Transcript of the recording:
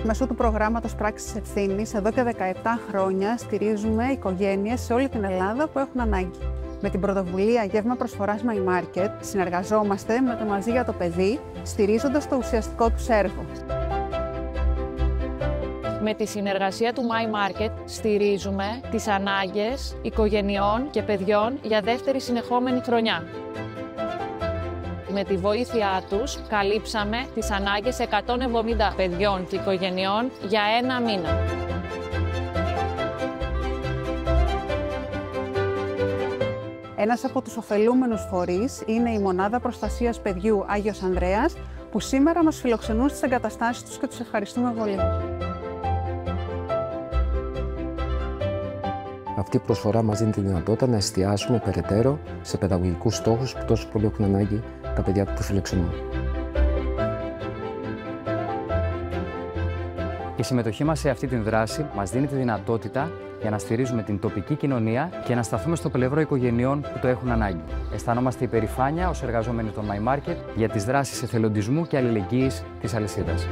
Μέσω του προγράμματος Πράξης Ευθύνης, εδώ και 17 χρόνια στηρίζουμε οικογένειες σε όλη την Ελλάδα που έχουν ανάγκη. Με την πρωτοβουλία Γεύμα Προσφοράς My Market συνεργαζόμαστε με το Μαζί για το Παιδί, στηρίζοντας το ουσιαστικό τους έργο. Με τη συνεργασία του My Market στηρίζουμε τις ανάγκες οικογενειών και παιδιών για δεύτερη συνεχόμενη χρονιά. Με τη βοήθειά τους καλύψαμε τις ανάγκες 170 παιδιών και οικογενειών για ένα μήνα. Ένας από τους ωφελούμενους φορείς είναι η Μονάδα Προστασίας Παιδιού Άγιος Ανδρέας, που σήμερα μας φιλοξενούν στις εγκαταστάσεις τους και τους ευχαριστούμε πολύ. Αυτή η προσφορά μας δίνει τη δυνατότητα να εστιάσουμε περαιτέρω σε παιδαγωγικούς στόχους που τόσο πολύ έχουν ανάγκη τα παιδιά που φιλοξενούν. Η συμμετοχή μας σε αυτή τη δράση μας δίνει τη δυνατότητα για να στηρίζουμε την τοπική κοινωνία και να σταθούμε στο πλευρό οικογενειών που το έχουν ανάγκη. Αισθανόμαστε υπερηφάνεια ως εργαζόμενοι των My Market για τις δράσεις εθελοντισμού και αλληλεγγύης της αλυσίδας.